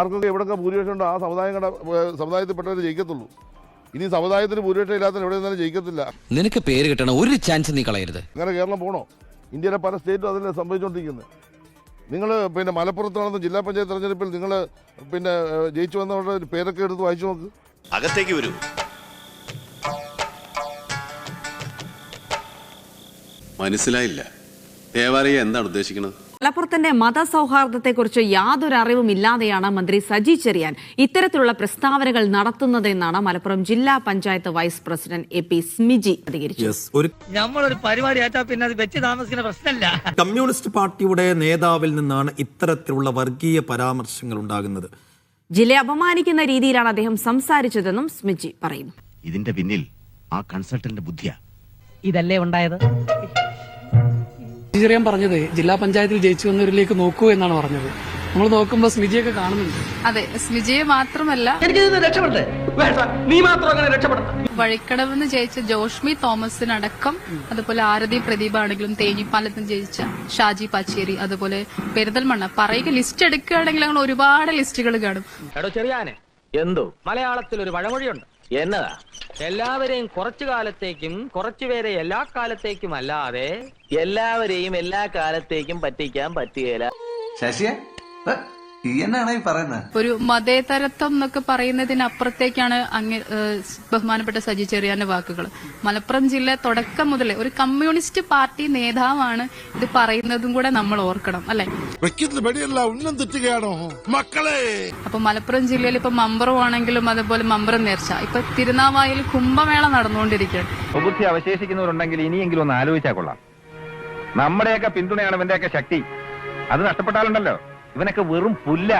ആർക്കൊക്കെ എവിടെയൊക്കെ ഭൂരിപക്ഷം ഉണ്ടോ ആ സമുദായത്തിൽപ്പെട്ടവർ ജയിക്കത്തുള്ളൂ. ഇനി സമുദായത്തിന് ഭൂരിപക്ഷം ഇല്ലാത്ത എവിടെ നിന്നാലും ജയിക്കത്തില്ല. നിനക്ക് പേര് കിട്ടണം, ഒരു ചാൻസ് നീ കളയരുത്. അങ്ങനെ കേരളം പോകണോ? ഇന്ത്യയിലെ പല സ്റ്റേറ്റും അതിൽ സംഭവിച്ചുകൊണ്ടിരിക്കുന്നത്. നിങ്ങൾ മലപ്പുറത്ത് നടന്ന ജില്ലാ പഞ്ചായത്ത് തെരഞ്ഞെടുപ്പിൽ നിങ്ങൾ ജയിച്ചു വന്നവരുടെ പേരൊക്കെ എടുത്ത് വായിച്ചു നോക്ക്. അകത്തേക്ക് വരൂ. മനസ്സിലായില്ല. ദേവാലയ എന്താണ് ഉദ്ദേശിക്കുന്നത്? മലപ്പുറത്തിന്റെ മതസൗഹാർദ്ദത്തെക്കുറിച്ച് യാതൊരു അറിവും ഇല്ലാതെയാണ് മന്ത്രി സജി ചെറിയാൻ ഇത്തരത്തിലുള്ള പ്രസ്താവനകൾ നടത്തുന്നതെന്നാണ് മലപ്പുറം ജില്ലാ panchayat vice president A P. Smiji പ്രതികരിച്ചത്. നമ്മളൊരു പരിപാടി ആയിട്ടാ പിന്നെ അത് വെച്ച് താമസിക്കുന്ന പ്രശ്നമല്ല. കമ്മ്യൂണിസ്റ്റ് പാർട്ടിയുടെ നേതാവിൽ നിന്നാണ് ഇത്തരത്തിലുള്ള വർഗീയ പരാമർശങ്ങൾ ഉണ്ടാകുന്നത്. ജില്ലയെ അപമാനിക്കുന്ന രീതിയിലാണ് അദ്ദേഹം സംസാരിച്ചതെന്നും സ്മിജി പറയുന്നു. ഇതിന്റെ പിന്നിൽ ആ കൺസൾട്ടന്റ് ബുദ്ധിയാ. ഇതല്ലേ ഉണ്ടായത്? ചെറിയാൻ പറഞ്ഞത് ജില്ലാ പഞ്ചായത്തിൽ ജയിച്ചു വന്നവരിലേക്ക് നോക്കൂ എന്നാണ് പറഞ്ഞത്. നമ്മൾ നോക്കുമ്പോൾ സ്മിജിയൊക്കെ കാണുന്നുണ്ട്. അതെ, സ്മിജിയെ മാത്രമല്ല, വഴിക്കടവെന്ന് ജയിച്ച ജോഷ്മി തോമസിനടക്കം, അതുപോലെ ആരതി പ്രദീപ് ആണെങ്കിലും തേഞ്ഞിപ്പാലത്തിന് ജയിച്ച ഷാജി പാച്ചേരി, അതുപോലെ പെരിന്തൽമണ്ണ പറയുക ലിസ്റ്റ് എടുക്കുകയാണെങ്കിൽ അങ്ങനെ ഒരുപാട് ലിസ്റ്റുകൾ കാണും. ചെറിയാനെ എന്തോ മലയാളത്തിൽ ഒരു പഴമൊഴിയുണ്ട്. എന്നതാ? എല്ലാവരെയും കുറച്ചു കാലത്തേക്കും കുറച്ചുപേരെ എല്ലാ കാലത്തേക്കും അല്ലാതെ എല്ലാവരെയും എല്ലാ കാലത്തേക്കും പറ്റിക്കാൻ പറ്റുകയില്ല. ശശിയെ എന്നാണ് ഈ പറയുന്നത്? ഒരു മതേതരത്വം എന്നൊക്കെ പറയുന്നതിനപ്പുറത്തേക്കാണ് ബഹുമാനപ്പെട്ട സജി ചെറിയാന്റെ വാക്കുകൾ. മലപ്പുറം ജില്ല തുടക്കം മുതലേ ഒരു കമ്മ്യൂണിസ്റ്റ് പാർട്ടി നേതാവാണ് ഇത് പറയുന്നതും കൂടെ നമ്മൾ ഓർക്കണം, അല്ലെ? അപ്പൊ മലപ്പുറം ജില്ലയിൽ ഇപ്പൊ മമ്പറും ആണെങ്കിലും അതുപോലെ മമ്പറും നേർച്ച, ഇപ്പൊ തിരുനാവായിൽ കുംഭമേള നടന്നുകൊണ്ടിരിക്കുകയാണ്. ബുദ്ധി അവശേഷിക്കുന്നവരുണ്ടെങ്കിൽ ഇനിയെങ്കിലും ഒന്ന് ആലോചിച്ചാൽ കൊള്ളാം. നമ്മുടെയൊക്കെ പിന്തുണയാണ് ഇവന്റെയൊക്കെ ശക്തി. അത് നഷ്ടപ്പെട്ടാലുണ്ടല്ലോ ഇവനൊക്കെ വെറും പുല്ല.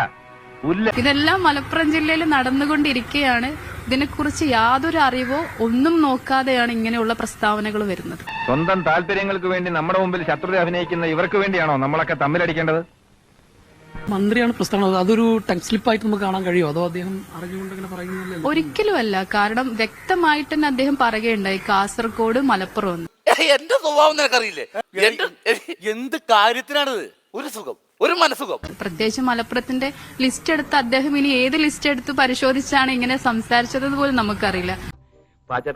ഇതെല്ലാം മലപ്പുറം ജില്ലയിൽ നടന്നുകൊണ്ടിരിക്കുകയാണ്. ഇതിനെക്കുറിച്ച് യാതൊരു അറിവോ ഒന്നും നോക്കാതെയാണ് ഇങ്ങനെയുള്ള പ്രസ്താവനകൾ വരുന്നത്. സ്വന്തം താല്പര്യങ്ങൾക്ക് വേണ്ടി നമ്മുടെ മുമ്പിൽ ശത്രുത അഭിനയിക്കുന്ന ഇവർക്ക് വേണ്ടിയാണോ നമ്മളൊക്കെ തമ്മിലടിക്കേണ്ടത്? മന്ത്രിയാണ് പ്രസ്താവന, അതൊരു ടങ് സ്ലിപ്പായിട്ട് നമുക്ക് കാണാൻ കഴിയുമോ? അതോ അദ്ദേഹം അറിഞ്ഞുകൊണ്ട് ഇങ്ങനെ പറയുന്നില്ല? ഒരിക്കലുമല്ല. കാരണം വ്യക്തമായിട്ട് തന്നെ അദ്ദേഹം പറയുകയുണ്ടായി കാസർഗോഡ് മലപ്പുറം എന്ന്. എന്റെ സ്വഭാവം നിനക്കറിയില്ലേ? എന്ത് കാര്യത്തിനാണത്? ഒരു സുഖം, ഒരു മനസുഖം. പ്രത്യേകിച്ച് മലപ്പുറത്തിന്റെ ലിസ്റ്റ് എടുത്ത് അദ്ദേഹം ഇനി ഏത് ലിസ്റ്റ് എടുത്ത് പരിശോധിച്ചാണ് ഇങ്ങനെ സംസാരിച്ചത് പോലും നമുക്കറിയില്ല.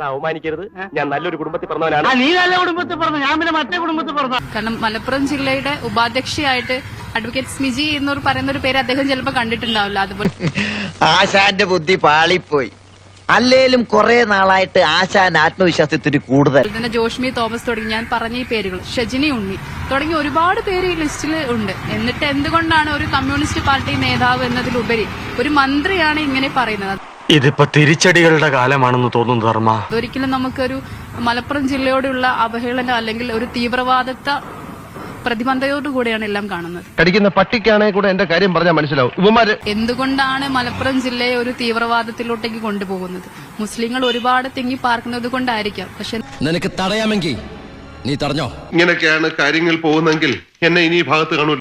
അവമാനിക്കരുത്, ഞാൻ നല്ലൊരു കുടുംബത്തിൽ പറഞ്ഞവനാണ്. നീ നല്ല കുടുംബത്തിൽ പറഞ്ഞു, ഞാൻ പിന്നെ മറ്റേ കുടുംബത്തിൽ പറഞ്ഞു. കാരണം മലപ്പുറം ജില്ലയുടെ ഉപാധ്യക്ഷയായിട്ട് അഡ്വക്കേറ്റ് സ്മിജി എന്ന് പറയുന്ന ഒരു പേര് അദ്ദേഹം ചിലപ്പോൾ കണ്ടിട്ടുണ്ടാവില്ല. അതുപോലെ ആശാന്റെ ബുദ്ധി പാളിപ്പോയി. അല്ലേലും കുറെ നാളായിട്ട് ആശാൻ ആത്മവിശ്വാസത്തിന് കൂടുതൽ. തന്നെ ജോഷ്മി തോമസ് തുടങ്ങി ഞാൻ പറഞ്ഞ ഈ പേരുകൾ, ഷജിനി ഉണ്ണി തുടങ്ങി ഒരുപാട് പേര് ഈ ലിസ്റ്റിൽ ഉണ്ട്. എന്നിട്ട് എന്തുകൊണ്ടാണ് ഒരു കമ്മ്യൂണിസ്റ്റ് പാർട്ടി നേതാവ് എന്നതിലുപരി ഒരു മന്ത്രിയാണ് ഇങ്ങനെ പറയുന്നത്? ഇതിപ്പോ തിരിച്ചടികളുടെ കാലമാണെന്ന് തോന്നുന്നു ധർമ്മ. ഒരിക്കലും നമുക്കൊരു മലപ്പുറം ജില്ലയോടുള്ള അവഹേളന അല്ലെങ്കിൽ ഒരു തീവ്രവാദത്തെ പ്രതിബന്ധയോടുകൂടിയാണ് എല്ലാം കാണുന്നത്. കടിക്കുന്ന പട്ടിക്കാണെങ്കിൽ കൂടെ എന്റെ കാര്യം പറഞ്ഞാൽ മനസ്സിലാവും. എന്തുകൊണ്ടാണ് മലപ്പുറം ജില്ലയെ ഒരു തീവ്രവാദത്തിലോട്ടേക്ക് കൊണ്ടുപോകുന്നത്? മുസ്ലിങ്ങൾ ഒരുപാട് തിങ്ങി പാർക്കുന്നത് കൊണ്ടായിരിക്കാം. പക്ഷെ നിനക്ക് തടയാമെങ്കിൽ നീ തടഞ്ഞോ. ഇങ്ങനെയൊക്കെയാണ് കാര്യങ്ങൾ പോകുന്നെങ്കിൽ എന്നെ ഇനി ഈ ഭാഗത്ത് കാണൂല.